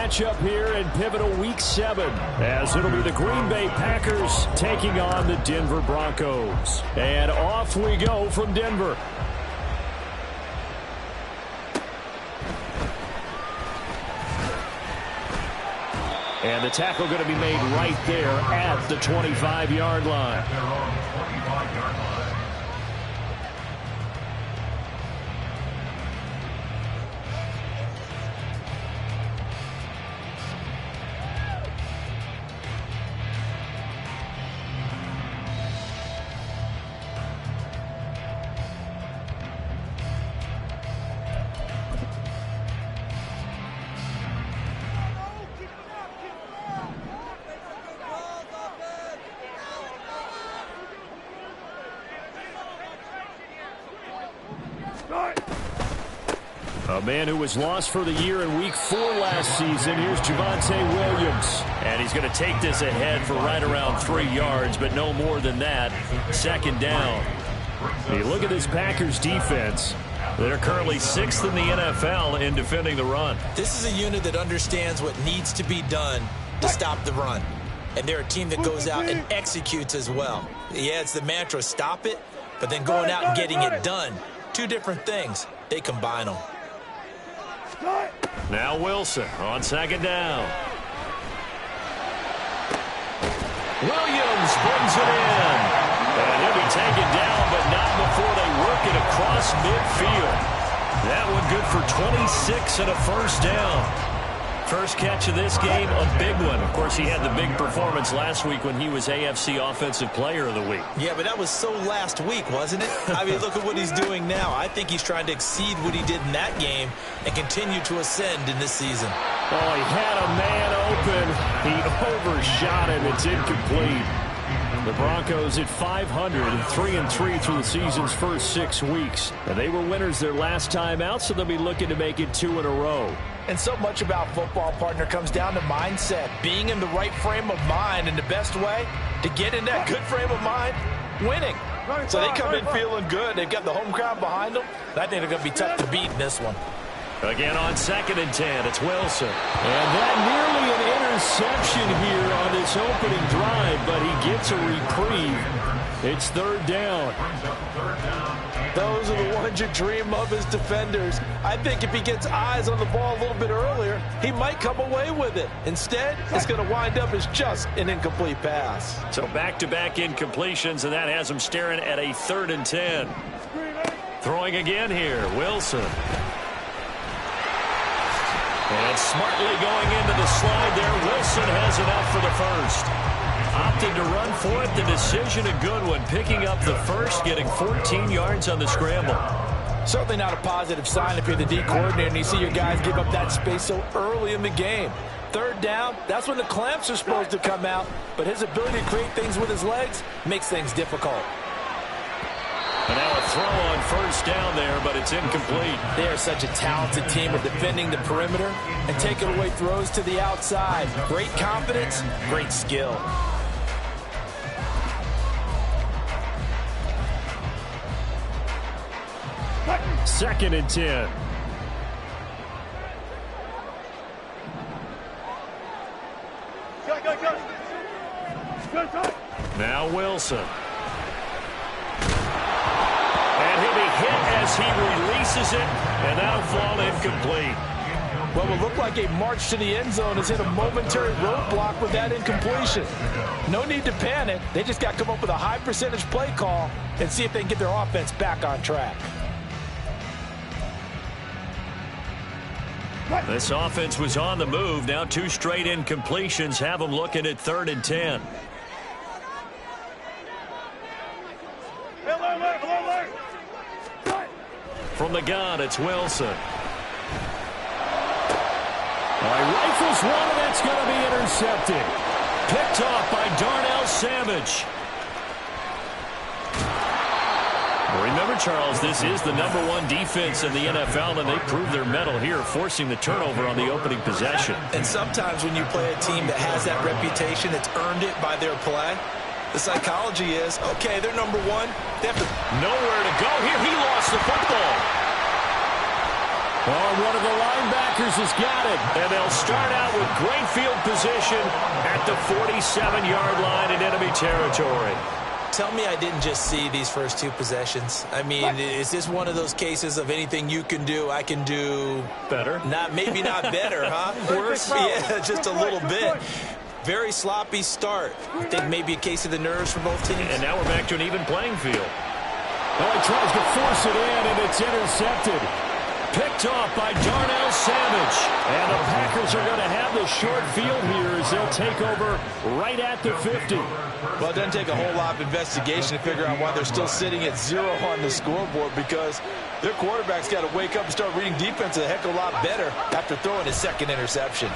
matchup here in pivotal Week 7, as it'll be the Green Bay Packers taking on the Denver Broncos. And off we go from Denver. And the tackle going to be made right there at the 25-yard line. A man who was lost for the year in Week 4 last season. Here's Javonte Williams. And he's going to take this ahead for right around 3 yards, but no more than that. Second down. You look at this Packers defense. They're currently 6th in the NFL in defending the run. This is a unit that understands what needs to be done to stop the run. And they're a team that goes out and executes as well. Yeah, it's the mantra, stop it, but then going out and getting it done. Two different things. They combine them. Now Wilson on second down. Williams brings it in. And he'll be taken down, but not before they work it across midfield. That one good for 26 and a first down. First catch of this game, a big one. Of course, he had the big performance last week when he was AFC Offensive Player of the Week. Yeah, but that was so last week, wasn't it? I mean, look at what he's doing now. I think he's trying to exceed what he did in that game and continue to ascend in this season. Oh, he had a man open. He overshot him. It's incomplete. The Broncos at 500 and 3-3 through the season's first 6 weeks. And they were winners their last time out, so they'll be looking to make it 2 in a row. And so much about football, partner, comes down to mindset. Being in the right frame of mind, and the best way to get in that good frame of mind, winning. So they come in feeling good. They've got the home crowd behind them. I think they're going to be tough to beat in this one. Again on 2nd and 10, it's Wilson. And that nearly an interception here on this opening drive, but he gets a reprieve. It's 3rd down. Those are the ones you dream of as defenders. I think if he gets eyes on the ball a little bit earlier, he might come away with it. Instead, it's going to wind up as just an incomplete pass. So back-to-back incompletions, and that has him staring at a 3rd and 10. Throwing again here, Wilson. And smartly going into the slide there, Wilson has enough for the first. Opted to run for it. The decision a good one. Picking up the first, getting 14 yards on the scramble. Certainly not a positive sign if you're the D coordinator and you see your guys give up that space so early in the game. 3rd down, that's when the clamps are supposed to come out. But his ability to create things with his legs makes things difficult. And now a throw on 1st down there, but it's incomplete. They are such a talented team at defending the perimeter and taking away throws to the outside. Great confidence, great skill. Second and 10. Now Wilson. And he'll be hit as he releases it, and that'll fall incomplete. What will look like a march to the end zone has hit a momentary roadblock with that incompletion. No need to panic. They just got to come up with a high percentage play call and see if they can get their offense back on track. This offense was on the move. Now 2 straight incompletions have them looking at 3rd and 10. From the gun, it's Wilson. Rifles one, and that's going to be intercepted. Picked off by Darnell Savage. Remember, Charles, this is the #1 defense in the NFL, and they proved their mettle here, forcing the turnover on the opening possession. And sometimes when you play a team that has that reputation, it's earned it by their play. The psychology is, okay, they're #1. They have to... Nowhere to go here. He lost the football. Oh, one of the linebackers has got it. And they'll start out with great field position at the 47-yard line in enemy territory. Tell me I didn't just see these first two possessions. I mean, is this one of those cases of anything you can do, I can do better? Maybe not better, huh? Worse? Yeah, just a little bit. Very sloppy start. I think maybe a case of the nerves for both teams. And now we're back to an even playing field. Well, he tries to force it in, and it's intercepted. Picked off by Darnell Savage. And the Packers are going to have the short field here as they'll take over right at the 50. Well, it doesn't take a whole lot of investigation to figure out why they're still sitting at 0 on the scoreboard, because their quarterback's got to wake up and start reading defense a heck of a lot better after throwing his second interception.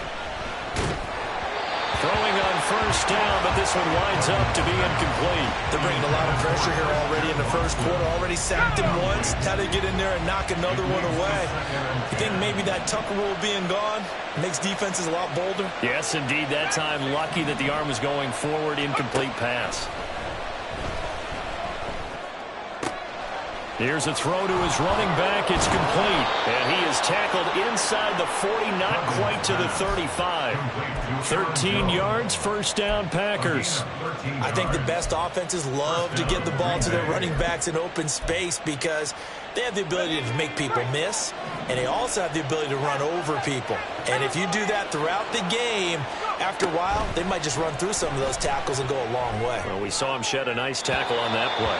Throwing on first down, but this one winds up to be incomplete. They're bringing a lot of pressure here already in the first quarter. Already sacked him once. How to get in there and knock another one away. You think maybe that Tucker rule being gone makes defenses a lot bolder? Yes, indeed. That time, lucky that the arm was going forward. Incomplete pass. Here's a throw to his running back. It's complete. And he is tackled inside the 40, not quite to the 35. 13 yards, first down, Packers. I think the best offenses love to get the ball to their running backs in open space because they have the ability to make people miss, and they also have the ability to run over people. And if you do that throughout the game, after a while, they might just run through some of those tackles and go a long way. Well, we saw him shed a nice tackle on that play.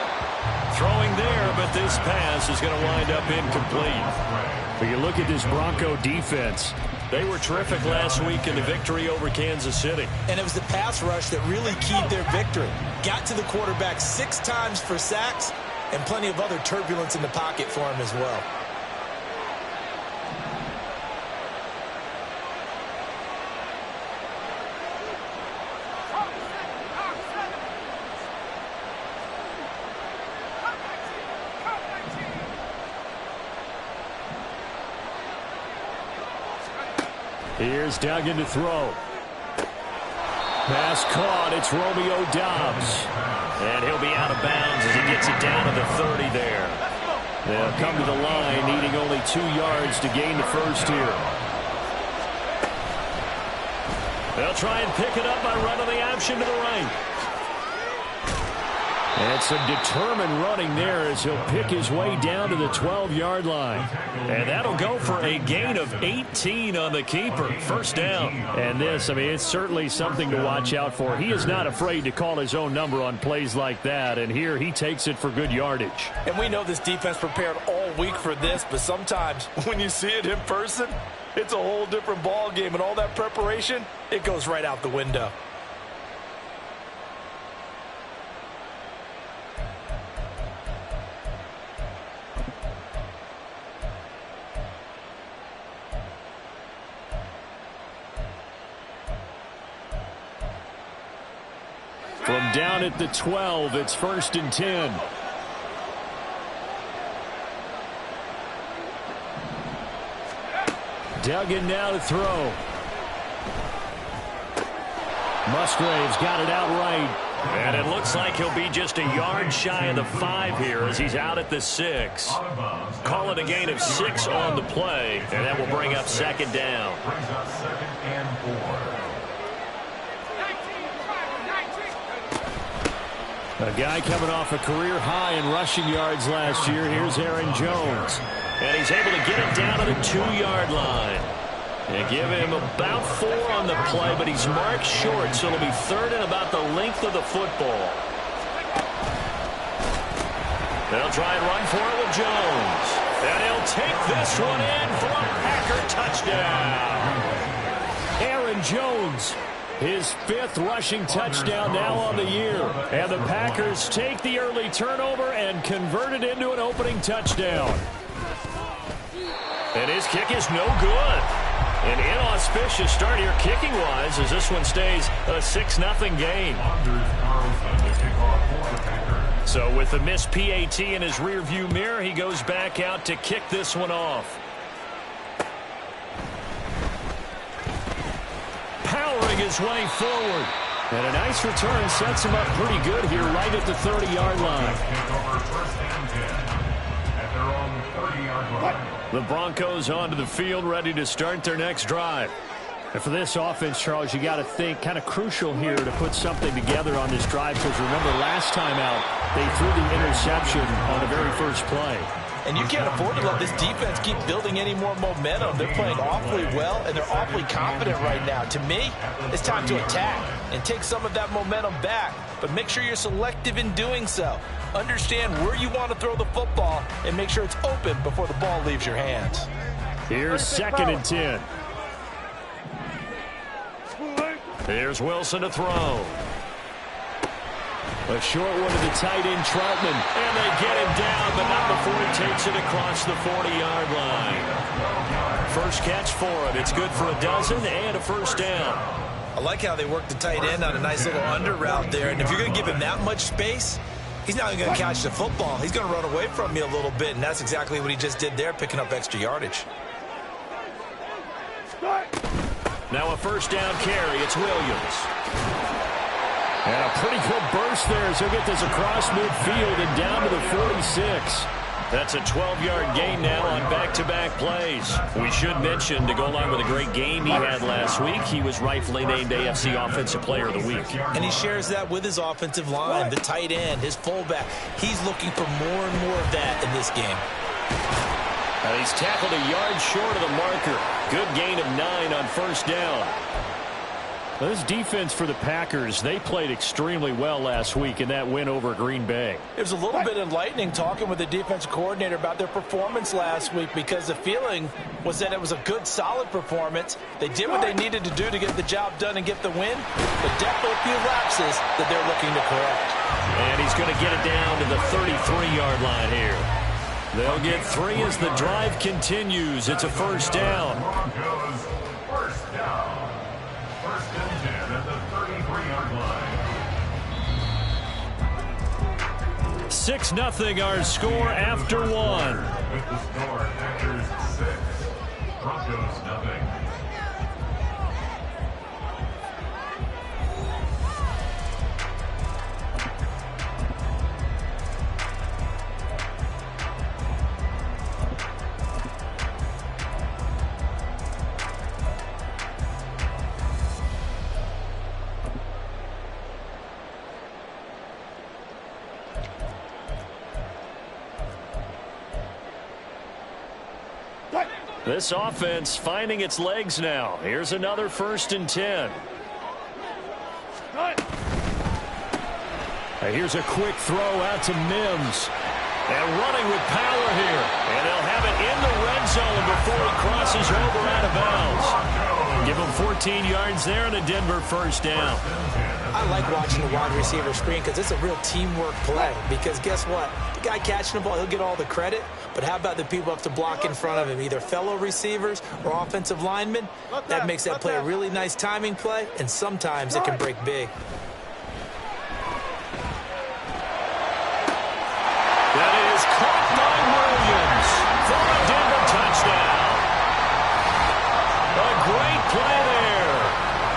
Throwing there, but this pass is going to wind up incomplete. But you look at this Bronco defense. They were terrific last week in the victory over Kansas City. And it was the pass rush that really keyed their victory. Got to the quarterback 6 times for sacks and plenty of other turbulence in the pocket for him as well. Here's Duggan to throw. Pass caught. It's Romeo Doubs. And he'll be out of bounds as he gets it down to the 30 there. They'll come to the line, needing only 2 yards to gain the first here. They'll try and pick it up by running the option to the right. And some determined running there as he'll pick his way down to the 12-yard line. And that'll go for a gain of 18 on the keeper. First down. And this, I mean, it's certainly something to watch out for. He is not afraid to call his own number on plays like that. And here he takes it for good yardage. And we know this defense prepared all week for this, but sometimes when you see it in person, it's a whole different ball game. And all that preparation, it goes right out the window. From down at the 12, it's 1st and 10. Duggan now to throw. Musgrave's got it out right. And it looks like he'll be just a yard shy of the 5 here as he's out at the 6. Call it a gain of 6 on the play, and that will bring up 2nd down. A guy coming off a career high in rushing yards last year. Here's Aaron Jones. And he's able to get it down to the 2-yard line. And give him about 4 on the play, but he's marked short, so it'll be 3rd and about the length of the football. They'll try and run for it with Jones. And he'll take this one in for a Packer touchdown. Aaron Jones, his 5th rushing touchdown now on the year. And the Packers take the early turnover and convert it into an opening touchdown. And his kick is no good. An inauspicious start here kicking-wise as this one stays a 6-0 game. So with the missed PAT in his rearview mirror, he goes back out to kick this one off. Powering his way forward. And a nice return sets him up pretty good here right at the 30-yard line. The Broncos onto the field ready to start their next drive. And for this offense, Charles, you got to think kind of crucial here to put something together on this drive, because remember last time out, they threw the interception on the very first play. And you can't afford to let this defense keep building any more momentum. They're playing awfully well, and they're awfully confident right now. To me, it's time to attack and take some of that momentum back, but make sure you're selective in doing so. Understand where you want to throw the football and make sure it's open before the ball leaves your hands. Here's 2nd and 10. Here's Wilson to throw. A short one to the tight end, Troutman. And they get him down, but not before he takes it across the 40-yard line. First catch for him. It's good for a dozen and a first down. I like how they work the tight end on a nice little under route there. And if you're going to give him that much space, he's not going to catch the football. He's going to run away from you a little bit, and that's exactly what he just did there, picking up extra yardage. Now a first down carry. It's Williams. And a pretty good burst there as he'll get this across midfield and down to the 46. That's a 12-yard gain now on back-to-back plays. We should mention, to go along with a great game he had last week, he was rightfully named AFC Offensive Player of the Week. And he shares that with his offensive line, the tight end, his fullback. He's looking for more and more of that in this game. And he's tackled a yard short of the marker. Good gain of 9 on first down. Well, this defense for the Packers, they played extremely well last week in that win over Green Bay. It was a little bit enlightening talking with the defensive coordinator about their performance last week, because the feeling was that it was a good, solid performance. They did what they needed to do to get the job done and get the win, but definitely a few lapses that they're looking to correct. And he's going to get it down to the 33-yard line here. They'll get 3 as the drive continues. It's a first down. First down. First and 10 at the 33-yard line. 6-0 our score after 1. With the score, Packers 6, Broncos nothing. This offense finding its legs now. Here's another 1st and 10. Here's a quick throw out to Mims. And running with power here. And they'll have it in the red zone before he crosses over out of bounds. Give him 14 yards there and a Denver first down. I like watching the wide receiver screen because it's a real teamwork play. Because guess what? The guy catching the ball, he'll get all the credit. But how about the people up to block in front of him, either fellow receivers or offensive linemen? That makes that play a really nice timing play, and sometimes it can break big. That is caught by Williams for a Denver touchdown. A great play there.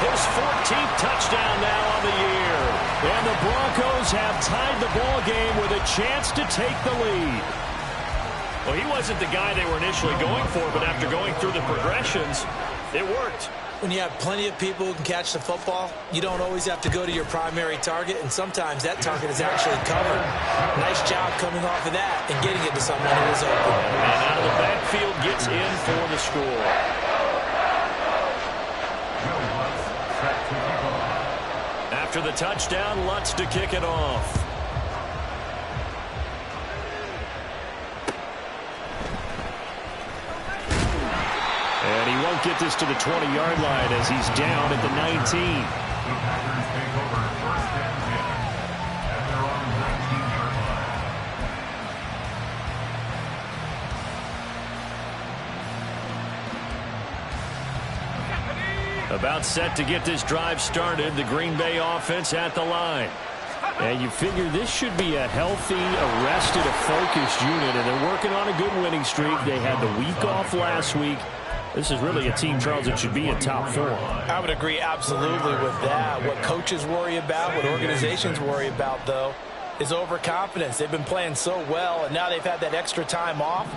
His 14th touchdown now on the year. And the Broncos have tied the ball game with a chance to take the lead. Well, he wasn't the guy they were initially going for, but after going through the progressions, it worked. When you have plenty of people who can catch the football, you don't always have to go to your primary target, and sometimes that target is actually covered. Nice job coming off of that and getting it to someone who is open. And out of the backfield gets in for the score. After the touchdown, Lutz to kick it off. And he won't get this to the 20-yard line as he's down at the 19. The Packers take over 1st and 10 at their own 19-yard line. About set to get this drive started, the Green Bay offense at the line. And you figure this should be a healthy, arrested, a focused unit, and they're working on a good winning streak. They had the week off last week. This is really a team, Charles, that should be in top 4. I would agree absolutely with that. What coaches worry about, what organizations worry about, though, is overconfidence. They've been playing so well, and now they've had that extra time off.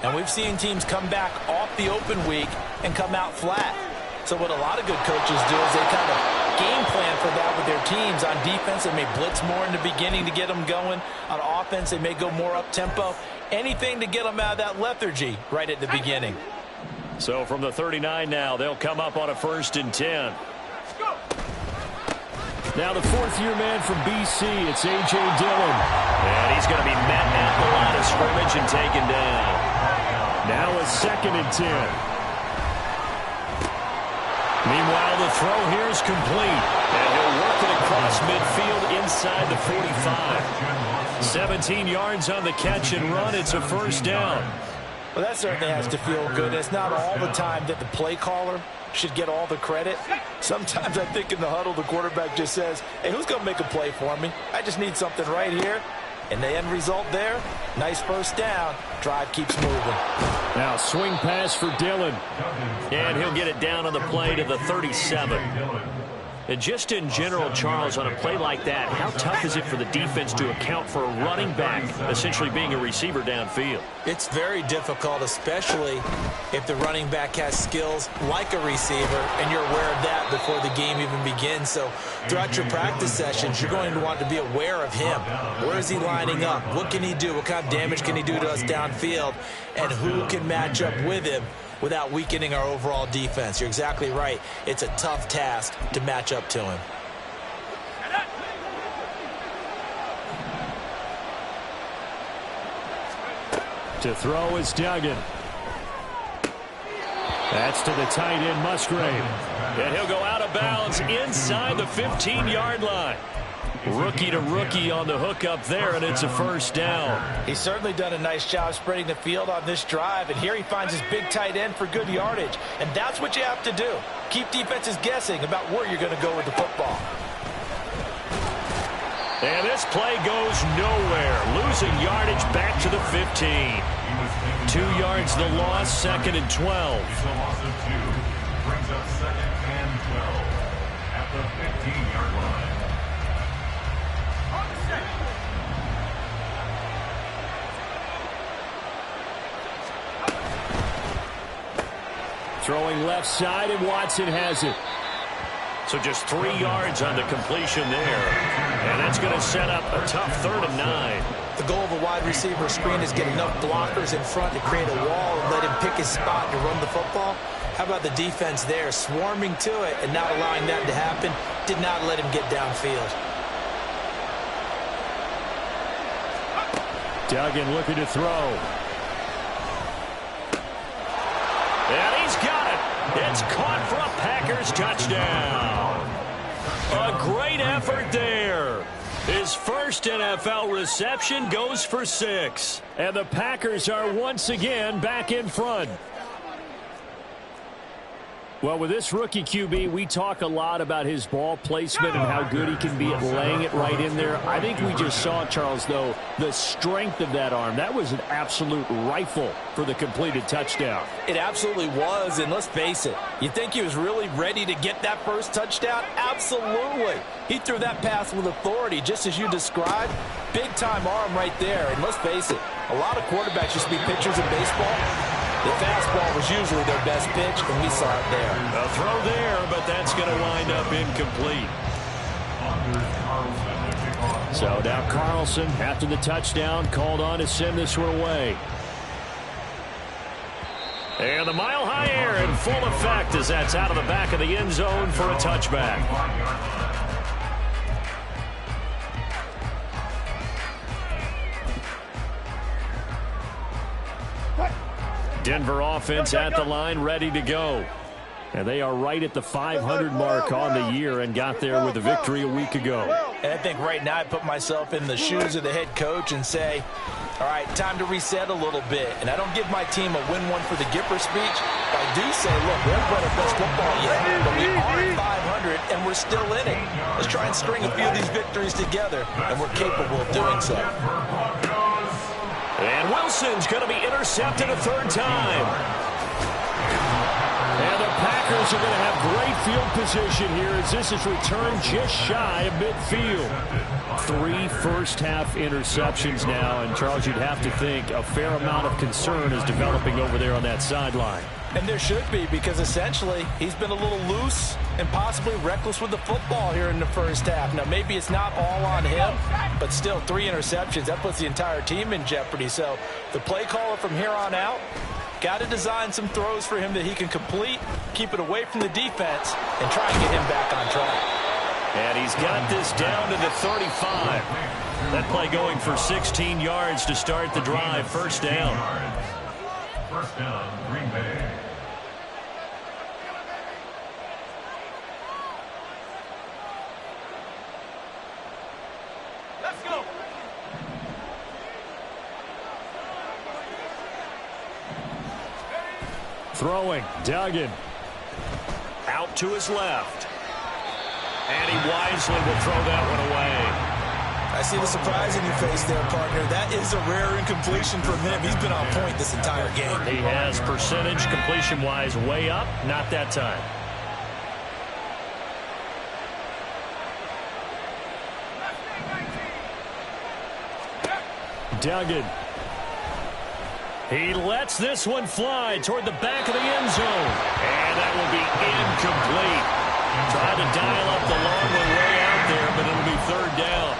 And we've seen teams come back off the open week and come out flat. So what a lot of good coaches do is they kind of game plan for that with their teams. On defense, they may blitz more in the beginning to get them going. On offense, they may go more up-tempo. Anything to get them out of that lethargy right at the beginning. So from the 39 now, they'll come up on a 1st and 10. Now the 4th-year man from BC, it's A.J. Dillon. And he's going to be met at the line of scrimmage and taken down. Now a 2nd and 10. Meanwhile, the throw here is complete. And he'll work it across midfield inside the 45. 17 yards on the catch and run. It's a 1st down. Well, that certainly has to feel good. It's not all the time that the play caller should get all the credit. Sometimes I think in the huddle, the quarterback just says, hey, who's going to make a play for me? I just need something right here. And the end result there, nice 1st down. Drive keeps moving. Now swing pass for Dillon. And he'll get it down on the play to the 37. And just in general, Charles, on a play like that, how tough is it for the defense to account for a running back essentially being a receiver downfield? It's very difficult, especially if the running back has skills like a receiver, and you're aware of that before the game even begins. So throughout your practice sessions, you're going to want to be aware of him. Where is he lining up? What can he do? What kind of damage can he do to us downfield? And who can match up with him without weakening our overall defense? You're exactly right. It's a tough task to match up to him. To throw is Duggan. That's to the tight end, Musgrave. And he'll go out of bounds inside the 15-yard line. Rookie to rookie on the hookup there, and it's a 1st down. He's certainly done a nice job spreading the field on this drive, and here he finds his big tight end for good yardage. And that's what you have to do. Keep defenses guessing about where you're going to go with the football. And this play goes nowhere. Losing yardage back to the 15. 2 yards the loss, 2nd and 12. It's a loss of 2. Brings up 2nd and 12 at the 15-yard line. Throwing left side, and Watson has it. So just 3 yards on the completion there. And that's going to set up a tough 3rd and 9. The goal of a wide receiver screen is get enough blockers in front to create a wall and let him pick his spot to run the football. How about the defense there, swarming to it and not allowing that to happen? Did not let him get downfield. Duggan looking to throw. And he's got it. It's caught for a Packers touchdown. A great effort there. His first NFL reception goes for 6. And the Packers are once again back in front. Well, with this rookie QB, we talk a lot about his ball placement and how good he can be at laying it right in there. I think we just saw, Charles, though, the strength of that arm. That was an absolute rifle for the completed touchdown. It absolutely was, and let's face it, you think he was really ready to get that first touchdown? Absolutely. He threw that pass with authority, just as you described. Big-time arm right there, and let's face it, a lot of quarterbacks used to be pitchers in baseball. The fastball was usually their best pitch, and we saw it there. A throw there, but that's going to wind up incomplete. So now Carlson, after the touchdown, called on to send this one away. And the mile-high air in full effect as that's out of the back of the end zone for a touchback. Denver offense at the line, ready to go. And they are right at the 500 mark on the year and got there with a victory a week ago. And I think right now I put myself in the shoes of the head coach and say, all right, time to reset a little bit. And I don't give my team a win one for the Gipper speech, but I do say, look, we haven't played our best football yet, but we are at 500 and we're still in it. Let's try and string a few of these victories together, and we're capable of doing so. And Wilson's going to be intercepted a 3rd time. And the Packers are going to have great field position here as this is returned just shy of midfield. 3 first-half interceptions now, and Charles, you'd have to think a fair amount of concern is developing over there on that sideline. And there should be, because essentially he's been a little loose and possibly reckless with the football here in the first half. Now, maybe it's not all on him, but still 3 interceptions. That puts the entire team in jeopardy. So the play caller from here on out got to design some throws for him that he can complete, keep it away from the defense, and try and get him back on track. And he's got this down to the 35. That play going for 16 yards to start the drive. First down. First down, Green Bay. Let's go. Throwing, Duggan. Out to his left. And he wisely will throw that one away. I see the surprise in your face there, partner. That is a rare incompletion from him. He's been on point this entire game. He has percentage completion-wise way up. Not that time. Duggan. He lets this one fly toward the back of the end zone. And that will be incomplete. Tried to dial up the long one way out there, but it'll be third down.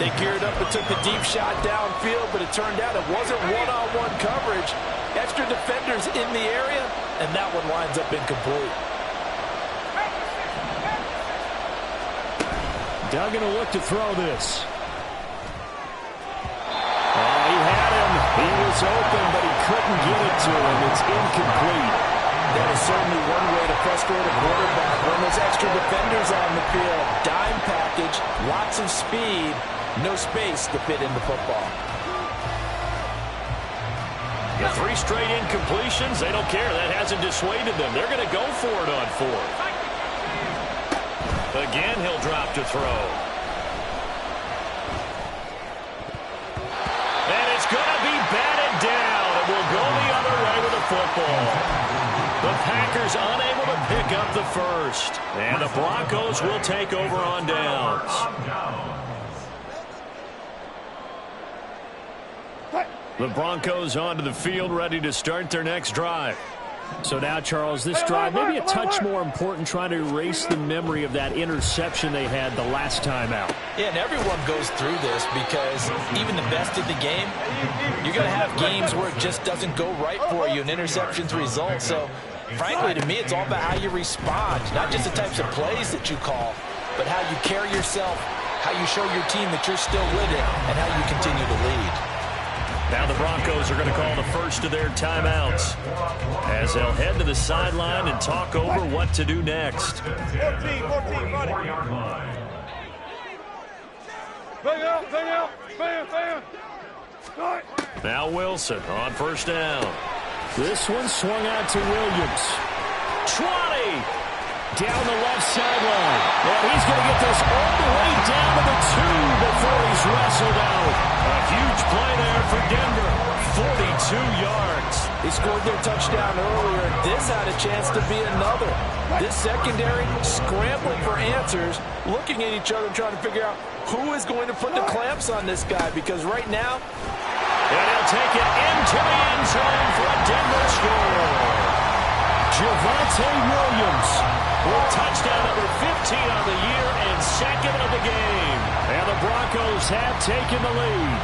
They geared up and took the deep shot downfield, but it turned out it wasn't one-on-one coverage. Extra defenders in the area, and that one lines up incomplete. Duggan will look to throw this. He had him. He was open, but he couldn't get it to him. It's incomplete. That is certainly one way to frustrate a quarterback. When there's extra defenders on the field, dime package, lots of speed, no space to fit in the football. Yeah, 3 straight incompletions. They don't care. That hasn't dissuaded them. They're going to go for it on 4th. Again, he'll drop to throw. And it's going to be batted down. It will go the other way with the football. The Packers unable to pick up the first. And the Broncos will take over on downs. The Broncos onto the field, ready to start their next drive. So now, Charles, this drive maybe a touch more important, trying to erase the memory of that interception they had the last time out. Yeah, and everyone goes through this because even the best of the game, you're going to have games where it just doesn't go right for you, and interceptions result. So, frankly, to me, it's all about how you respond, not just the types of plays that you call, but how you carry yourself, how you show your team that you're still with it, and how you continue to lead. Now the Broncos are going to call the first of their timeouts as they'll head to the sideline and talk over what to do next. 14, yard line. Now Wilson on first down. This one swung out to Williams. 20 down the left sideline. And he's going to get this all the way down to the 2 before he's wrestled out. A huge play there for Denver. 42 yards. They scored their touchdown earlier. This had a chance to be another. This secondary scrambling for answers, looking at each other, trying to figure out who is going to put the clamps on this guy, because right now, and he'll take it into the end zone for a Denver score. Javonte Williams with touchdown number 15 on the year and second of the game. And the Broncos have taken the lead.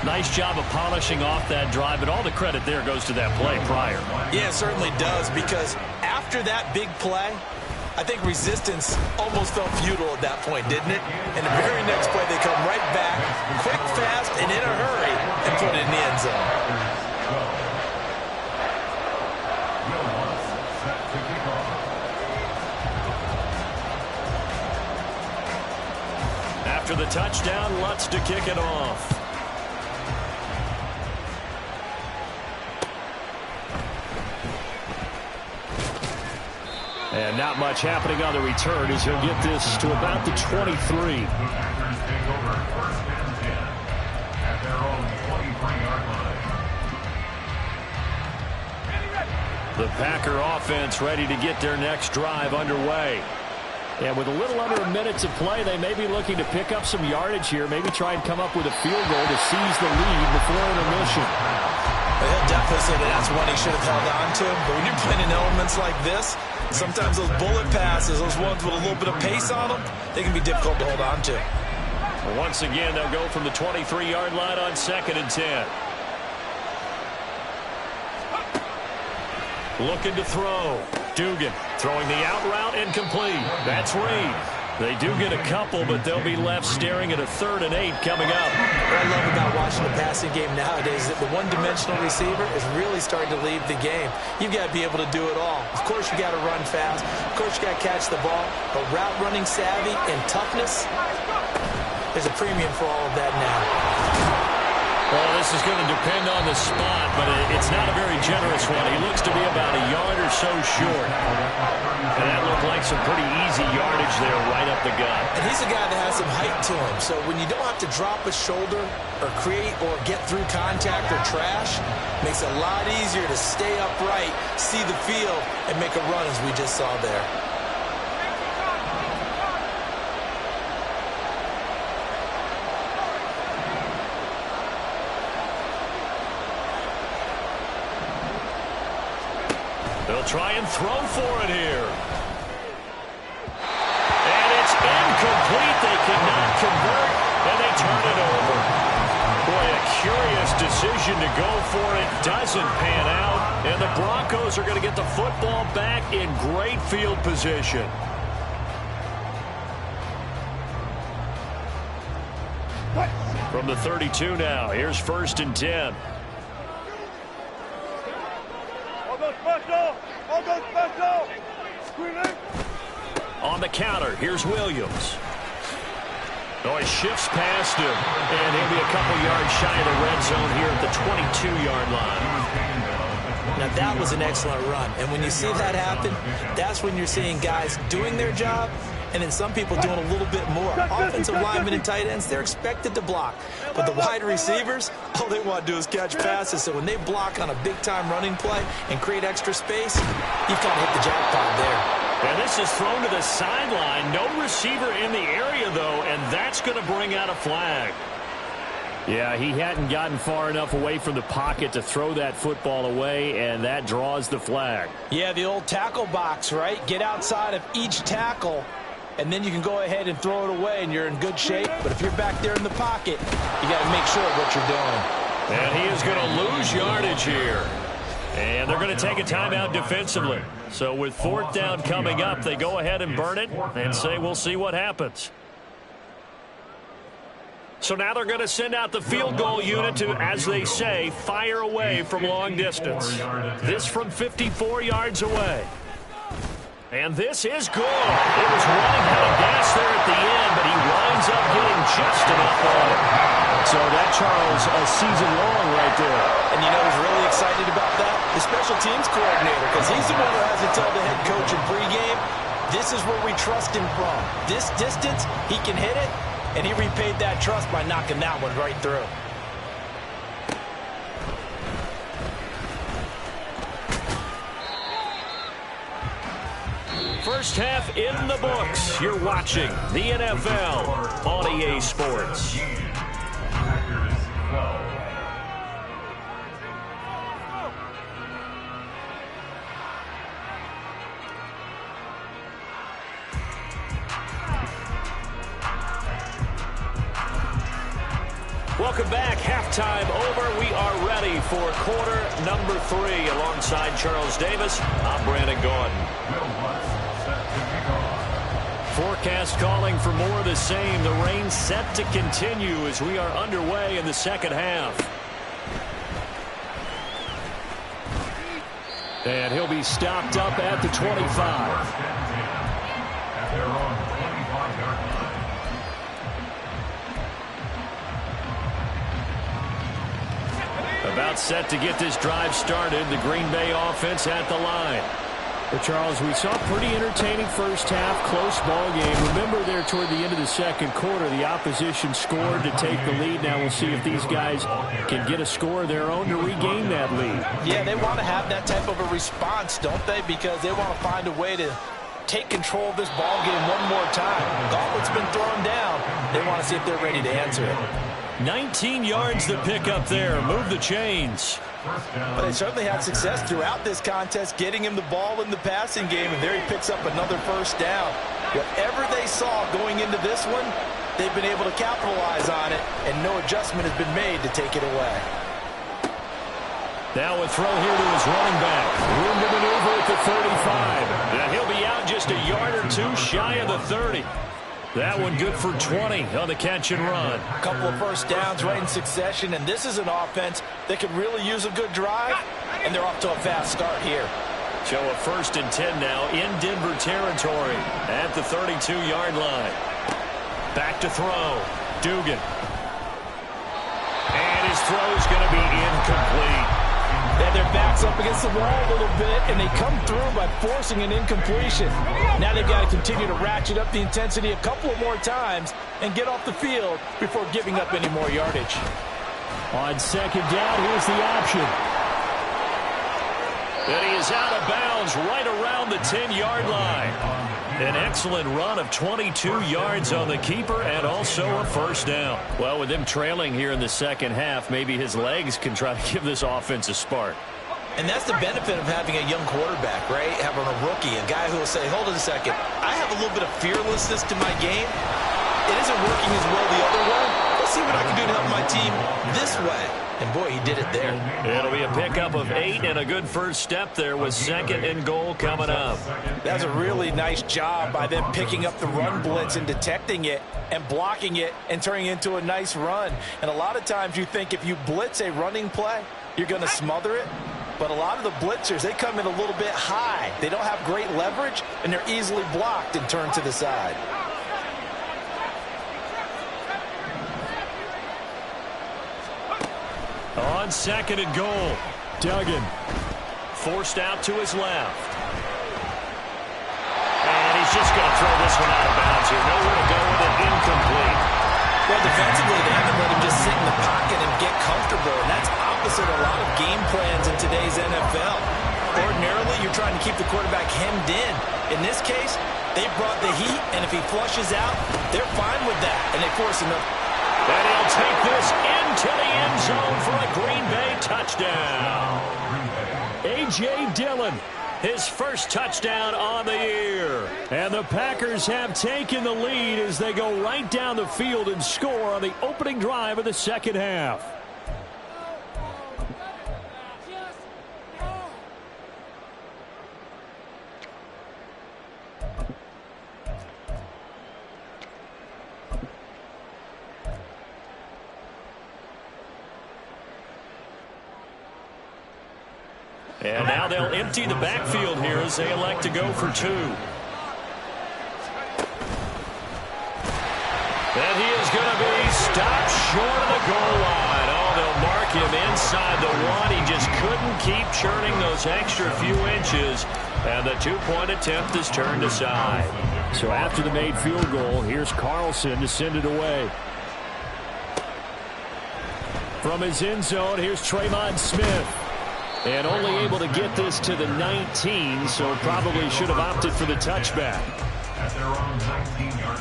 Nice job of polishing off that drive, but all the credit there goes to that play prior. Yeah, it certainly does, because after that big play, I think resistance almost felt futile at that point, didn't it? And the very next play, they come right back, quick, fast, and in a hurry, and put it in the end zone. After the touchdown, Lutz to kick it off. And not much happening on the return as he'll get this to about the 23. The Packers take over first and 10 at their own 23-yard line. The Packer offense ready to get their next drive underway. And with a little under a minute to play, they may be looking to pick up some yardage here, maybe try and come up with a field goal to seize the lead before intermission. He'll definitely say that that's one he should have held on to. But when you're playing in elements like this, sometimes those bullet passes, those ones with a little bit of pace on them, they can be difficult to hold on to. Once again, they'll go from the 23-yard line on 2nd and 10. Looking to throw. Dugan throwing the out route incomplete. That's Reed. They do get a couple, but they'll be left staring at a 3rd and 8 coming up. What I love about watching the passing game nowadays is that the one-dimensional receiver is really starting to leave the game. You've got to be able to do it all. Of course, you got to run fast. Of course, you got to catch the ball. But route running savvy and toughness, there's a premium for all of that now. Well, this is going to depend on the spot, but it's not a very generous one. He looks to be about a yard or so short. And that looked like some pretty easy yardage there right up the gut. And he's a guy that has some height to him. So when you don't have to drop a shoulder or create or get through contact or trash, it makes it a lot easier to stay upright, see the field, and make a run as we just saw there. They'll try and throw for it here. And it's incomplete. They cannot convert, and they turn it over. Boy, a curious decision to go for it. Doesn't pan out, and the Broncos are going to get the football back in great field position. From the 32 now, here's 1st and 10. On the counter, here's Williams. Oh, he shifts past him, and he'll be a couple yards shy of the red zone here at the 22-yard line. Now, that was an excellent run, and when you see that happen, that's when you're seeing guys doing their job, and then some people doing a little bit more. Offensive linemen and tight ends, they're expected to block. But the wide receivers, all they want to do is catch passes. So when they block on a big-time running play and create extra space, you've kind of hit the jackpot there. And this is thrown to the sideline. No receiver in the area, though, and that's going to bring out a flag. Yeah, he hadn't gotten far enough away from the pocket to throw that football away, and that draws the flag. Yeah, the old tackle box, right? Get outside of each tackle, and then you can go ahead and throw it away, and you're in good shape. But if you're back there in the pocket, you got to make sure of what you're doing. And he is going to lose yardage here. And they're going to take a timeout defensively. So with 4th down coming up, they go ahead and burn it and say we'll see what happens. So now they're going to send out the field goal unit to, as they say, fire away from long distance. This from 54 yards away. And this is good. It was running out of gas there at the end, but he winds up getting just enough on it. So that, Charles, a season long right there. And you know who's really excited about that? The special teams coordinator, because he's the one who has to tell the head coach in pregame, this is where we trust him from. This distance, he can hit it, and he repaid that trust by knocking that one right through. First half in the books. You're watching the NFL on EA Sports. Welcome back. Halftime over. We are ready for quarter number 3. Alongside Charles Davis, I'm Brandon Gordon. Forecast calling for more of the same. The rain set to continue as we are underway in the second half. And he'll be stopped up at the 25. At their own 25-yard line. About set to get this drive started. The Green Bay offense at the line. Well, Charles, we saw a pretty entertaining first half, close ball game. Remember there toward the end of the second quarter, the opposition scored to take the lead. Now we'll see if these guys can get a score of their own to regain that lead. Yeah, they want to have that type of a response, don't they? Because they want to find a way to take control of this ball game one more time. Gauntlet's been thrown down. They want to see if they're ready to answer it. 19 yards to pick up there. Move the chains. But they certainly had success throughout this contest, getting him the ball in the passing game, and there he picks up another first down. Whatever they saw going into this one, they've been able to capitalize on it, and no adjustment has been made to take it away. Now a throw here to his running back. Room to maneuver at the 35. And he'll be out just a yard or two shy of the 30. That one good for 20 on the catch and run. A couple of first downs right in succession, and this is an offense that could really use a good drive, and they're off to a fast start here. So a 1st and 10 now in Denver territory at the 32-yard line. Back to throw. Dugan. And his throw's going to be incomplete. They have their backs up against the wall a little bit, and they come through by forcing an incompletion. Now they've got to continue to ratchet up the intensity a couple of more times and get off the field before giving up any more yardage. On 2nd down, here's the option. And he is out of bounds right around the 10-yard line. An excellent run of 22 yards on the keeper and also a first down. Well, with them trailing here in the second half, maybe his legs can try to give this offense a spark. And that's the benefit of having a young quarterback, right? Having a rookie, a guy who will say, hold it a second, I have a little bit of fearlessness to my game. It isn't working as well the other way. Let's see what I can do to help my team this way. And, boy, he did it there. It'll be a pickup of 8 and a good first step there with 2nd and goal coming up. That's a really nice job by them picking up the run blitz and detecting it and blocking it and turning it into a nice run. And a lot of times you think if you blitz a running play, you're going to smother it. But a lot of the blitzers, they come in a little bit high. They don't have great leverage, and they're easily blocked and turned to the side. On 2nd and goal, Duggan forced out to his left. And he's just going to throw this one out of bounds here. Nowhere to go with it, incomplete. Well, defensively, they haven't let him just sit in the pocket and get comfortable, and that's opposite a lot of game plans in today's NFL. Ordinarily, you're trying to keep the quarterback hemmed in. In this case, they brought the heat, and if he flushes out, they're fine with that, and they force him up. And he'll take this into the end zone for a Green Bay touchdown. A.J. Dillon, his first touchdown on the year. And the Packers have taken the lead as they go right down the field and score on the opening drive of the second half. And now they'll empty the backfield here as they elect to go for 2. And he is going to be stopped short of the goal line. Oh, they'll mark him inside the 1. He just couldn't keep churning those extra few inches. And the 2-point attempt is turned aside. So after the made field goal, here's Carlson to send it away. From his end zone, here's Trayvon Smith. And only able to get this to the 19, so probably should have opted for the touchback. At their own 19-yard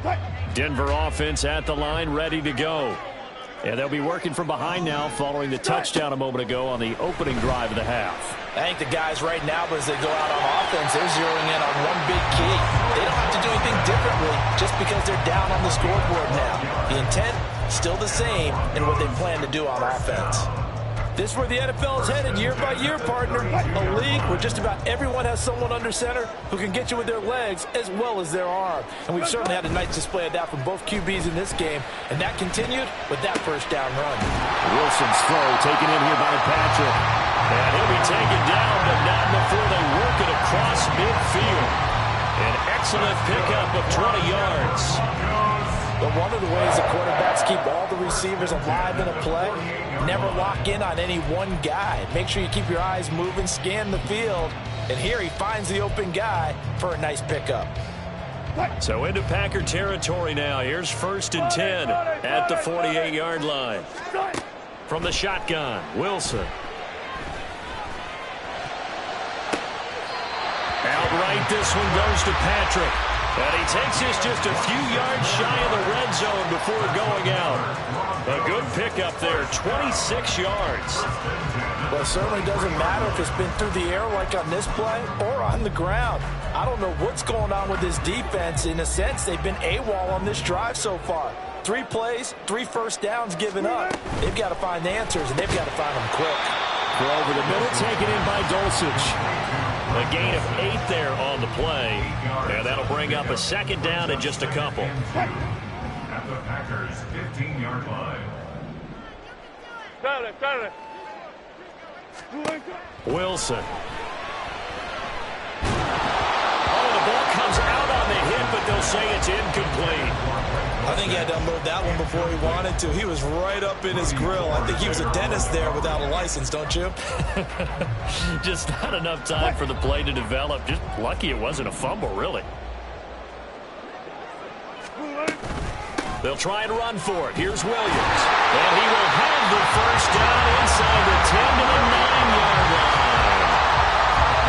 line. Denver offense at the line, ready to go. And they'll be working from behind now following the touchdown a moment ago on the opening drive of the half. I think the guys right now, as they go out on offense, they're zeroing in on one big key. They don't have to do anything differently just because they're down on the scoreboard now. The intent, still the same in what they plan to do on offense. This is where the NFL is headed year by year, partner. A league where just about everyone has someone under center who can get you with their legs as well as their arm. And we've certainly had a nice display of that from both QBs in this game. And that continued with that first down run. Wilson's throw taken in here by Patrick. And he'll be taken down, but not before they work it across midfield. An excellent pickup of 20 yards. But one of the ways the quarterbacks keep all the receivers alive in a play, never lock in on any one guy. Make sure you keep your eyes moving, scan the field. And here he finds the open guy for a nice pickup. So into Packer territory now. Here's 1st and 10 at the 48-yard line. From the shotgun, Wilson. Outright, this one goes to Patrick. And he takes this just a few yards shy of the red zone before going out. A good pickup there, 26 yards. Well, it certainly doesn't matter if it's been through the air like on this play or on the ground. I don't know what's going on with this defense. In a sense, they've been AWOL on this drive so far. 3 plays, 3 first downs given up. They've got to find answers, and they've got to find them quick. For over the middle, taken in by Dulcich. A gain of 8 there on the play. And that'll bring up a second down and just a couple. At the Packers' 15-yard line. Wilson. Oh, the ball comes out on the hit, but they'll say it's incomplete. I think he had to unload that one before he wanted to. He was right up in his grill. I think he was a dentist there without a license, don't you? Just not enough time for the play to develop. Just lucky it wasn't a fumble, really. They'll try and run for it. Here's Williams. And he will have the first down inside the 10 to the 9-yard line.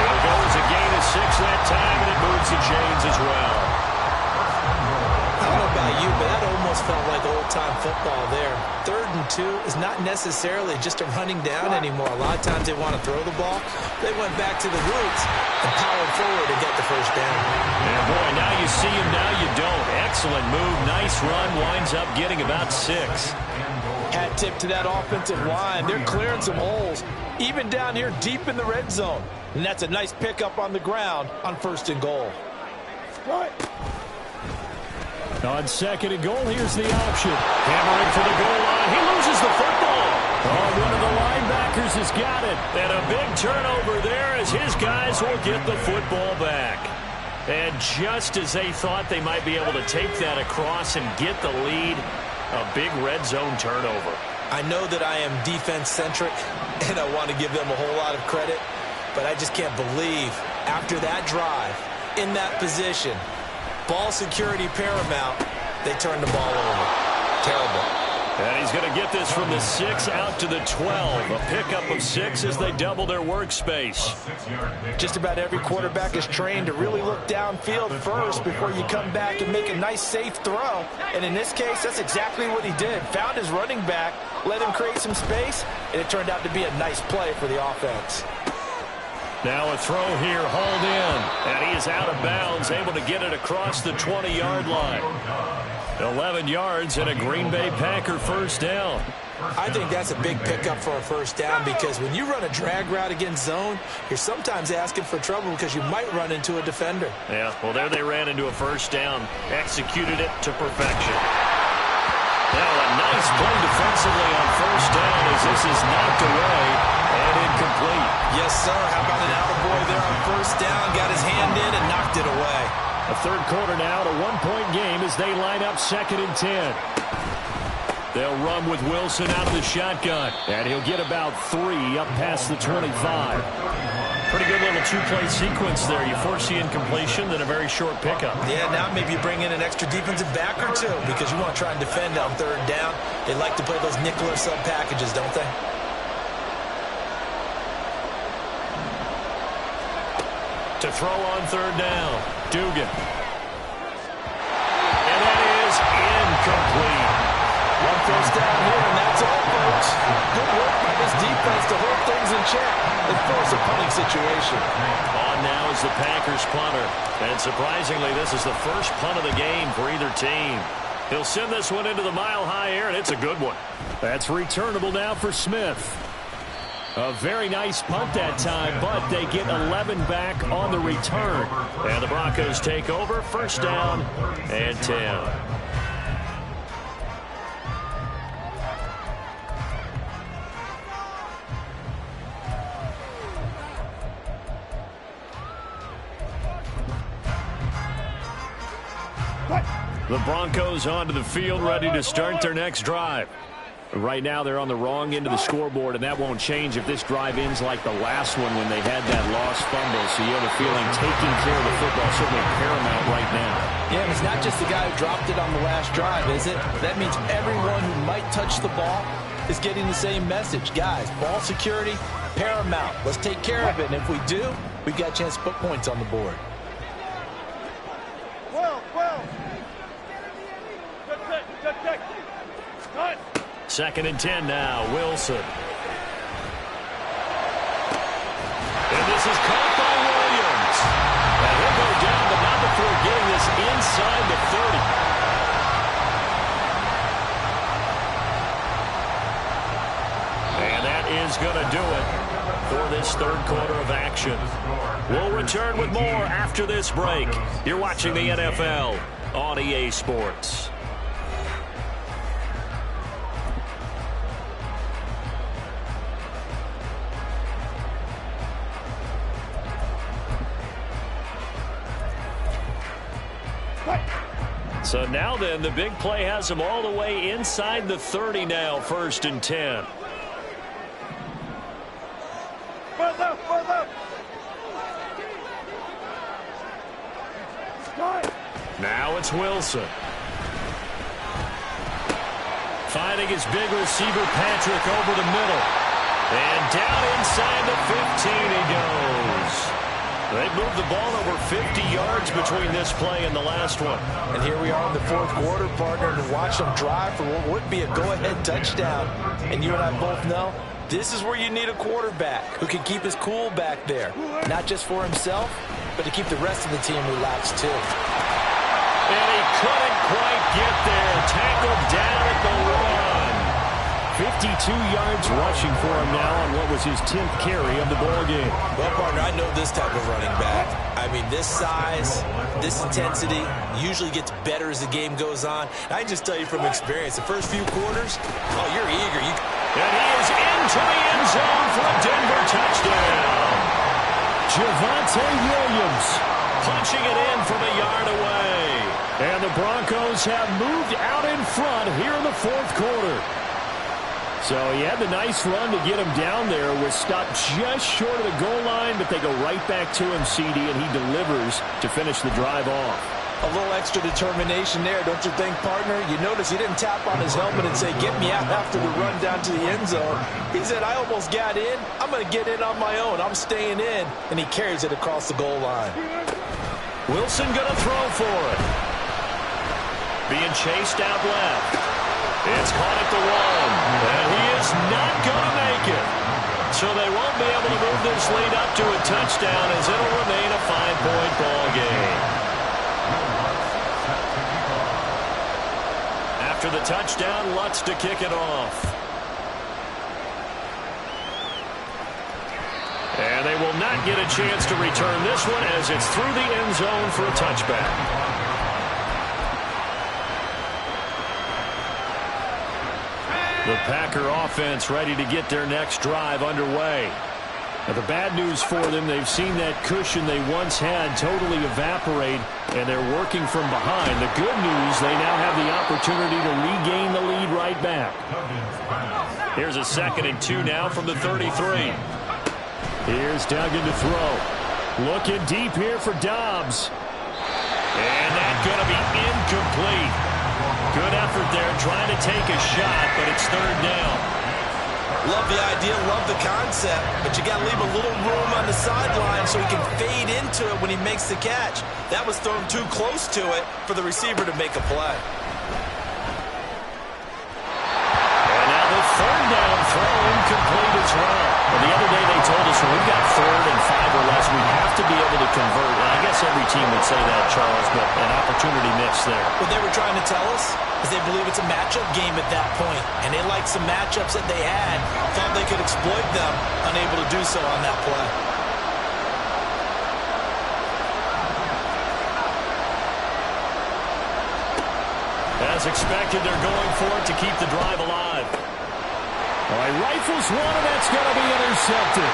It'll go as a gain of 6 that time, and it moves the chains as well. I don't know about you, but that almost felt like old-time football there. 3rd and 2 is not necessarily just a running down anymore. A lot of times they want to throw the ball. They went back to the roots and powered forward and get the first down. And boy, now you see him, now you don't. Excellent move, nice run, winds up getting about 6. Hat tip to that offensive line. They're clearing some holes, even down here deep in the red zone. And that's a nice pickup on the ground on 1st and goal. On 2nd and goal, here's the option. Hammering for the goal line. He loses the football. Oh, one of the linebackers has got it. And a big turnover there as his guys will get the football back. And just as they thought they might be able to take that across and get the lead, a big red zone turnover. I know that I am defense-centric, and I want to give them a whole lot of credit, but I just can't believe after that drive, in that position, ball security paramount, they turned the ball over. Terrible. And he's going to get this from the 6 out to the 12. A pickup of 6 as they double their workspace. Just about every quarterback is trained to really look downfield first before you come back and make a nice, safe throw. And in this case, that's exactly what he did. Found his running back, let him create some space, and it turned out to be a nice play for the offense. Now a throw here, hauled in, and he is out of bounds, able to get it across the 20-yard line. 11 yards and a Green Bay Packer first down. I think that's a big pickup for a first down because when you run a drag route against zone, you're sometimes asking for trouble because you might run into a defender. Yeah, well, there they ran into a first down, executed it to perfection. Now a nice play defensively on first down as this is knocked away and incomplete. Yes, sir. How about an attaboy there on first down? Got his hand in and knocked it away. A 3rd quarter now, a 1-point game as they line up 2nd and 10. They'll run with Wilson out of the shotgun, and he'll get about 3 up past the 25. Pretty good little 2-play sequence there. You force the incompletion, then a very short pickup. Yeah, now maybe you bring in an extra defensive back or 2 because you want to try and defend on 3rd down. They like to play those nickel or sub packages, don't they? To throw on 3rd down, Dugan. And that is incomplete. One first down here, and that's all, folks. Good work by this defense to hold things in check and force a punting situation. On now is the Packers punter. And surprisingly, this is the first punt of the game for either team. He'll send this one into the mile-high air, and it's a good one. That's returnable now for Smith. A very nice punt that time, but they get 11 back on the return. And the Broncos take over, first down and 10. The Broncos onto the field, ready to start their next drive. Right now, they're on the wrong end of the scoreboard, and that won't change if this drive ends like the last one when they had that lost fumble. So you have a feeling taking care of the football is certainly paramount right now. Yeah, and it's not just the guy who dropped it on the last drive, is it? That means everyone who might touch the ball is getting the same message. Guys, ball security, paramount. Let's take care of it, and if we do, we've got a chance to put points on the board. Well, Second and 10 now, Wilson. And this is caught by Williams. And he'll go down, but not before getting this inside the 30. And that is going to do it for this third quarter of action. We'll return with more after this break. You're watching the NFL on EA Sports. So now then, the big play has them all the way inside the 30 now, 1st and 10. Now it's Wilson. Finding his big receiver, Patrick, over the middle. And down inside the 15 he goes. They've moved the ball over 50 yards between this play and the last one. And here we are in the fourth quarter, partner, and watch them drive for what would be a go-ahead touchdown. And you and I both know this is where you need a quarterback who can keep his cool back there. Not just for himself, but to keep the rest of the team relaxed too. And he couldn't quite get there. Tackled down at the 1. 52 yards rushing for him now on what was his 10th carry of the ball game. Well, partner, I know this type of running back. I mean, this size, this intensity usually gets better as the game goes on. And I can just tell you from experience, the first few quarters, oh, you're eager. And he is into the end zone for a Denver touchdown. Javonte Williams punching it in from a yard away. And the Broncos have moved out in front here in the fourth quarter. So he had the nice run to get him down there. Was stopped just short of the goal line, but they go right back to him, CD, and he delivers to finish the drive off. A little extra determination there, don't you think, partner? You notice he didn't tap on his helmet and say, get me out after the run down to the end zone. He said, I almost got in. I'm going to get in on my own. I'm staying in. And he carries it across the goal line. Wilson going to throw for it. Being chased out left. It's caught at the 1, and he is not going to make it. So they won't be able to move this lead up to a touchdown as it'll remain a 5-point ball game. After the touchdown, Lutz to kick it off. And they will not get a chance to return this one as it's through the end zone for a touchback. The Packer offense ready to get their next drive underway. Now, the bad news for them, they've seen that cushion they once had totally evaporate, and they're working from behind. The good news, they now have the opportunity to regain the lead right back. Here's a 2nd and 2 now from the 33. Here's Duggan to throw. Looking deep here for Dobbs. And that's going to be incomplete. Good effort there, trying to take a shot, but it's 3rd down. Love the idea, love the concept, but you got to leave a little room on the sideline so he can fade into it when he makes the catch. That was thrown too close to it for the receiver to make a play. And now the 3rd down throw incomplete as well. Well, the other day they told us when we got 3rd and 5 or less, we have to be able to convert. And I guess every team would say that, Charles, but an opportunity missed there. What they were trying to tell us is they believe it's a matchup game at that point, and they liked some matchups that they had, thought they could exploit them, unable to do so on that play. As expected, they're going for it to keep the drive alive. All right, rifles one, and that's going to be intercepted.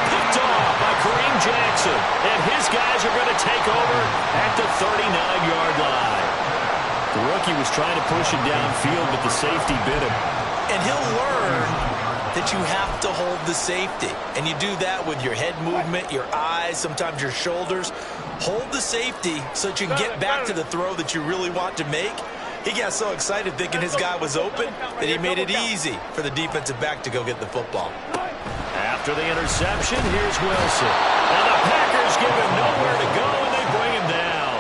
Picked off by Kareem Jackson, and his guys are going to take over at the 39-yard line. The rookie was trying to push him downfield, but the safety bit him. And he'll learn that you have to hold the safety. And you do that with your head movement, your eyes, sometimes your shoulders. Hold the safety so that you can get back to the throw that you really want to make. He got so excited thinking his guy was open that he made it easy for the defensive back to go get the football. After the interception, here's Wilson. And the Packers give him nowhere to go, and they bring him down.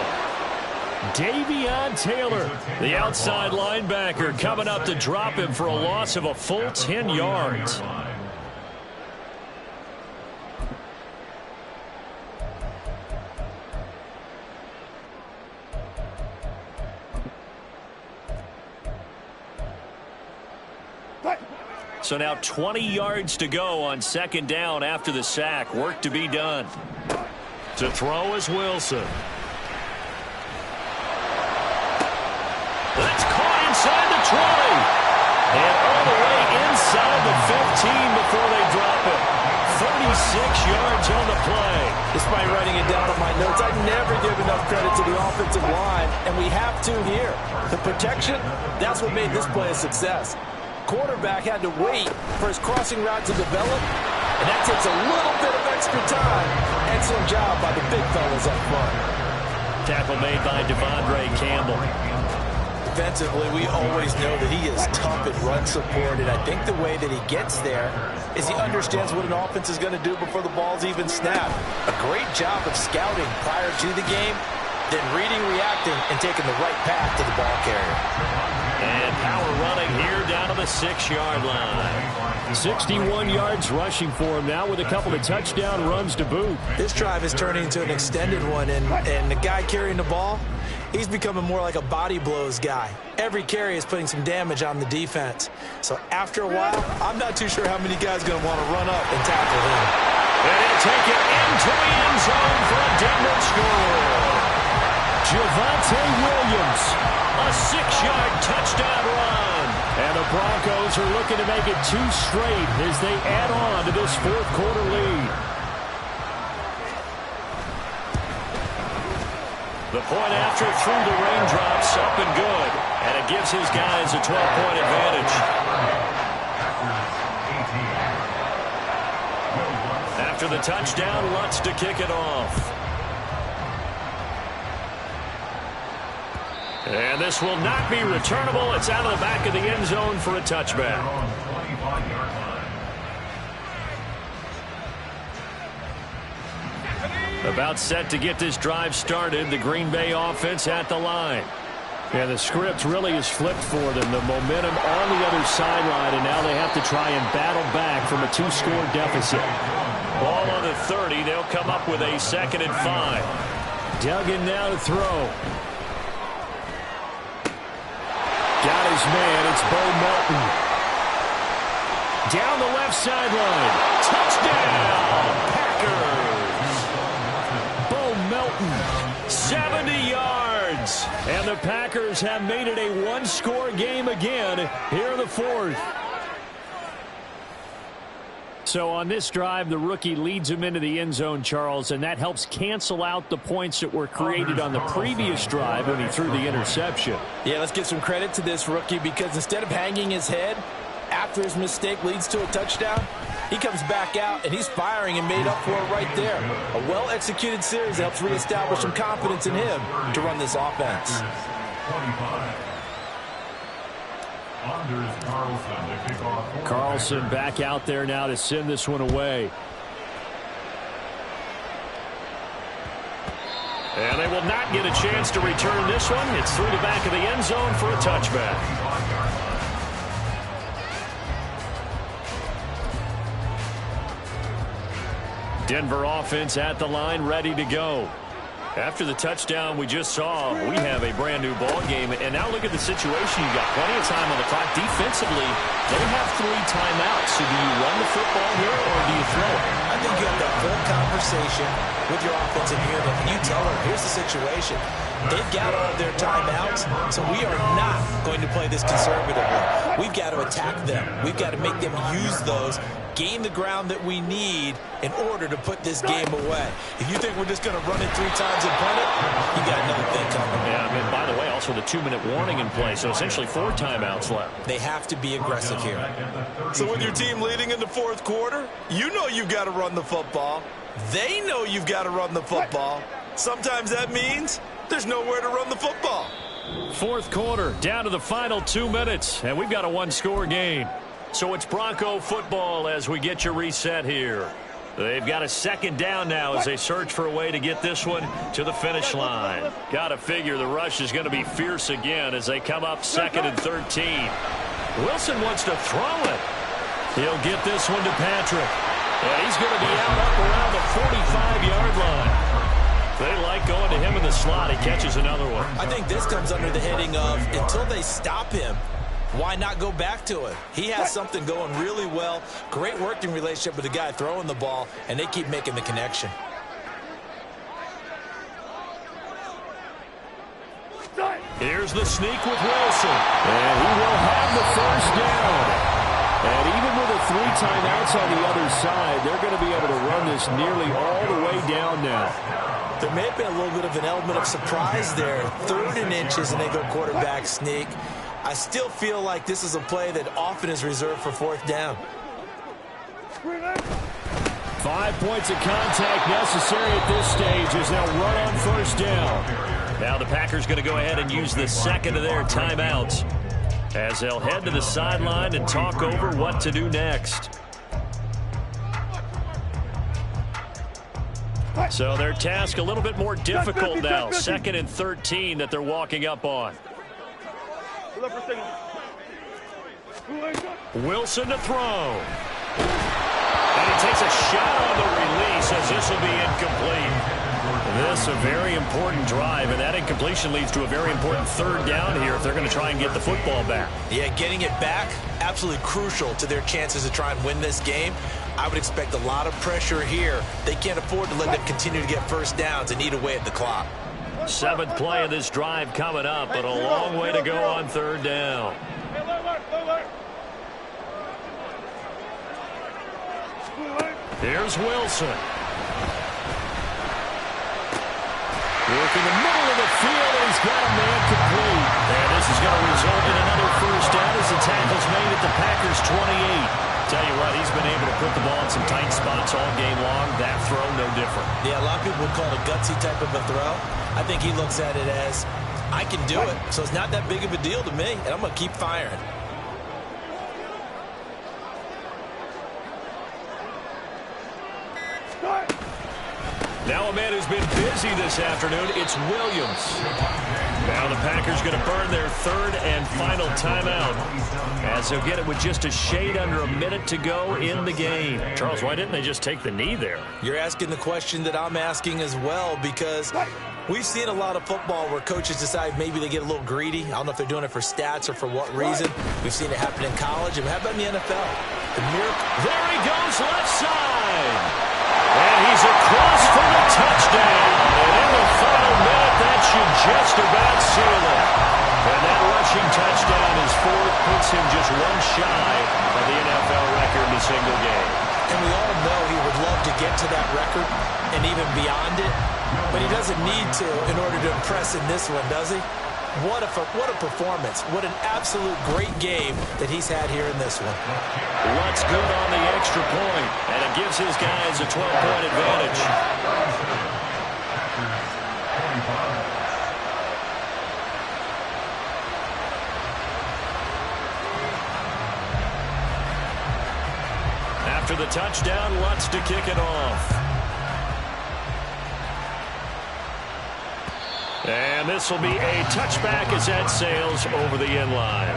Davion Taylor, the outside linebacker, coming up to drop him for a loss of a full 10 yards. So now 20 yards to go on second down after the sack. Work to be done. To throw is Wilson. That's caught inside the 20. And all the way inside the 15 before they drop it. 36 yards on the play. Despite writing it down on my notes, I never give enough credit to the offensive line, and we have to here. The protection, that's what made this play a success. Quarterback had to wait for his crossing route to develop, and that takes a little bit of extra time. Excellent job by the big fellas up front. Tackle made by Devondre Campbell. Defensively, we always know that he is tough at run support, and I think the way that he gets there is he understands what an offense is going to do before the ball's even snapped. A great job of scouting prior to the game, then reading, reacting, and taking the right path to the ball carrier. And power running here down to the 6-yard line. 61 yards rushing for him now with a couple of touchdown runs to boot. This drive is turning into an extended one, and the guy carrying the ball, he's becoming more like a body blows guy. Every carry is putting some damage on the defense. So after a while, I'm not too sure how many guys are going to want to run up and tackle him. And he'll take it into the end zone for a Denver score. Javonte Williams, a 6-yard touchdown run. And the Broncos are looking to make it 2 straight as they add on to this fourth-quarter lead. The point after through the raindrops, up and good. And it gives his guys a 12-point advantage. After the touchdown, Lutz to kick it off. And this will not be returnable. It's out of the back of the end zone for a touchback. About set to get this drive started. The Green Bay offense at the line. And the script really is flipped for them. The momentum on the other sideline, and now they have to try and battle back from a 2-score deficit. Ball on the 30. They'll come up with a 2nd and 5. Duggan now to throw. Got his man. It's Bo Melton. Down the left sideline. Touchdown, Packers. Bo Melton, 70 yards. And the Packers have made it a 1-score game again here in the fourth. So on this drive, the rookie leads him into the end zone, Charles, and that helps cancel out the points that were created on the previous drive when he threw the interception. Yeah, let's give some credit to this rookie because instead of hanging his head after his mistake leads to a touchdown, he comes back out and he's firing and made up for it right there. A well-executed series helps reestablish some confidence in him to run this offense. 25. Carlson back out there now to send this one away. And they will not get a chance to return this one. It's through the back of the end zone for a touchback. Denver offense at the line, ready to go. After the touchdown we just saw, we have a brand-new ball game. And now look at the situation. You've got plenty of time on the clock. Defensively, they have 3 timeouts. So do you run the football here or do you throw it? I think you have that full conversation with your offensive unit, and you tell them, here's the situation. They've got all of their timeouts, so we are not going to play this conservatively. We've got to attack them. We've got to make them use those, gain the ground that we need in order to put this game away. If you think we're just going to run it 3 times and punt it, you got another thing coming. Yeah, I mean, by the way, also the 2-minute warning in play, so essentially 4 timeouts left. They have to be aggressive here. So with your team leading in the fourth quarter, you know you've got to run the football. They know you've got to run the football. Sometimes that means there's nowhere to run the football. Fourth quarter, down to the final 2 minutes, and we've got a 1-score game. So it's Bronco football as we get you reset here. They've got a second down now as they search for a way to get this one to the finish line. Got to figure the rush is going to be fierce again as they come up 2nd and 13. Wilson wants to throw it. He'll get this one to Patrick. And he's going to be out up around the 45-yard line. They like going to him in the slot. He catches another one. I think this comes under the heading of until they stop him, why not go back to it? He has something going really well. Great working relationship with the guy throwing the ball, and they keep making the connection. Here's the sneak with Wilson. And he will have the first down. And even with the 3 timeouts on the other side, they're going to be able to run this nearly all the way down now. There may have been a little bit of an element of surprise there. 3rd and inches, and they go quarterback sneak. I still feel like this is a play that often is reserved for 4th down. 5 points of contact necessary at this stage as they'll run on 1st down. Now the Packers going to go ahead and use the 2nd of their timeouts as they'll head to the sideline and talk over what to do next. So their task a little bit more difficult now. 2nd and 13 that they're walking up on. Wilson to throw. And he takes a shot on the release as this will be incomplete. This a very important drive, and that incompletion leads to a very important 3rd down here if they're going to try and get the football back. Yeah, getting it back, absolutely crucial to their chances to try and win this game. I would expect a lot of pressure here. They can't afford to let them continue to get 1st downs and eat away at the clock. 7th play of this drive coming up, but a long way to go on 3rd down. Here's Wilson. Work in the middle of the field, and he's got a man complete. And this is going to result in another 1st down as the tackle's made at the Packers' 28. Tell you what, he's been able to put the ball in some tight spots all game long. That throw, no different. Yeah, a lot of people would call it a gutsy type of a throw. I think he looks at it as, I can do it, so it's not that big of a deal to me, and I'm going to keep firing. Now a man who's been busy this afternoon, it's Williams. Now the Packers going to burn their 3rd and final timeout as they'll get it with just a shade under a minute to go in the game. Charles, why didn't they just take the knee there? You're asking the question that I'm asking as well, because we've seen a lot of football where coaches decide maybe they get a little greedy. I don't know if they're doing it for stats or for what reason. We've seen it happen in college. And how about in the NFL? The miracle. There he goes, left side. And he's across for the touchdown. And in the final minute, that should just about seal it. And that rushing touchdown is 4th, puts him just one shy of the NFL record in a single game. And we all know he would love to get to that record and even beyond it. But he doesn't need to in order to impress in this one, does he? What a performance. What an absolute great game that he's had here in this one. What's good on the extra point, and it gives his guys a 12-point advantage. After the touchdown, Lutz to kick it off. And this will be a touchback as that sails over the end line.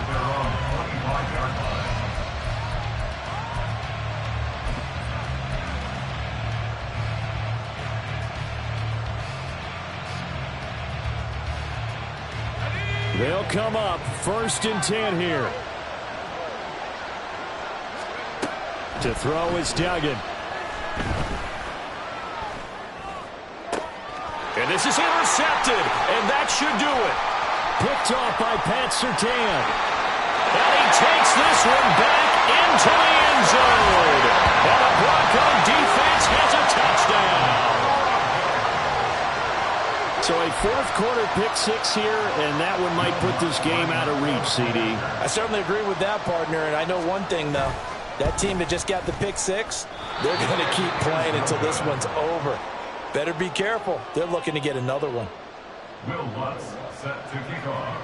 They'll come up 1st and 10 here. To throw is Duggan. And this is intercepted, and that should do it. Picked off by Pat Surtain. And he takes this one back into the end zone. And the Bronco defense has a touchdown. So a 4th quarter pick 6 here, and that one might put this game out of reach, CD. I certainly agree with that, partner, and I know one thing, though. That team that just got the pick 6, they're going to keep playing until this one's over. Better be careful. They're looking to get another one. Will Lutz set to kick off.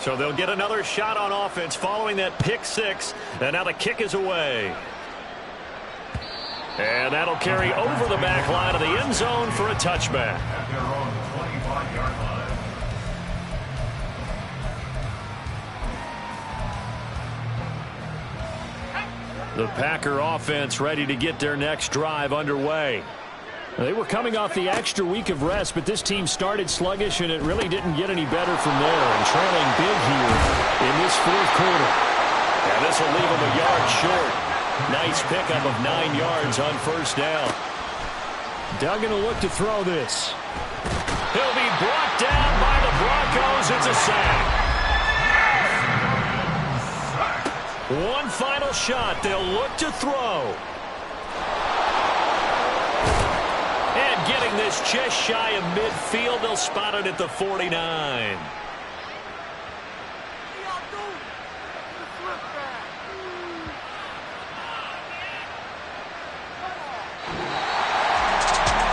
So they'll get another shot on offense following that pick six. And now the kick is away. And that'll carry over the back line of the end zone for a touchback. At their own 25-yard line. The Packer offense ready to get their next drive underway. They were coming off the extra week of rest, but this team started sluggish, and it really didn't get any better from there. And trailing big here in this fourth quarter. And this will leave them a yard short. Nice pickup of 9 yards on first down. Duggan will look to throw this. He'll be brought down by the Broncos. It's a sack. One final shot. They'll look to throw. And getting this just shy of midfield, they'll spot it at the 49.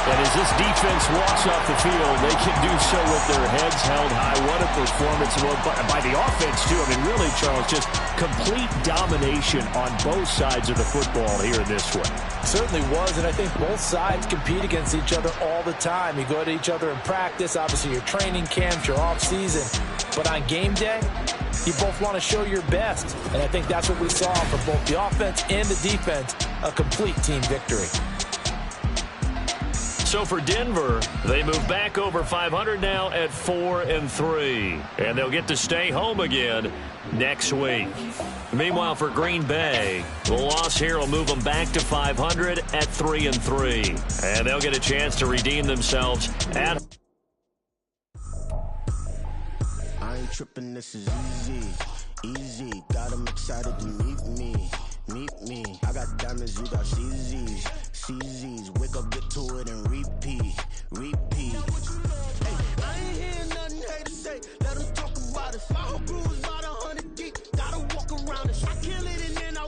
And as this defense walks off the field, they can do so with their heads held high. What a performance by the offense, too. I mean, really, Charles, just complete domination on both sides of the football here in this one. Certainly was, and I think both sides compete against each other all the time. You go to each other in practice, obviously your training camps, your off-season. But on game day, you both want to show your best. And I think that's what we saw from both the offense and the defense, a complete team victory. So for Denver, they move back over 500 now at 4-3. And they'll get to stay home again next week. Meanwhile, for Green Bay, the loss here will move them back to 500 at 3-3. And they'll get a chance to redeem themselves at... I ain't tripping, this is easy. Easy, got them excited to meet me. I got diamonds, you got CZ.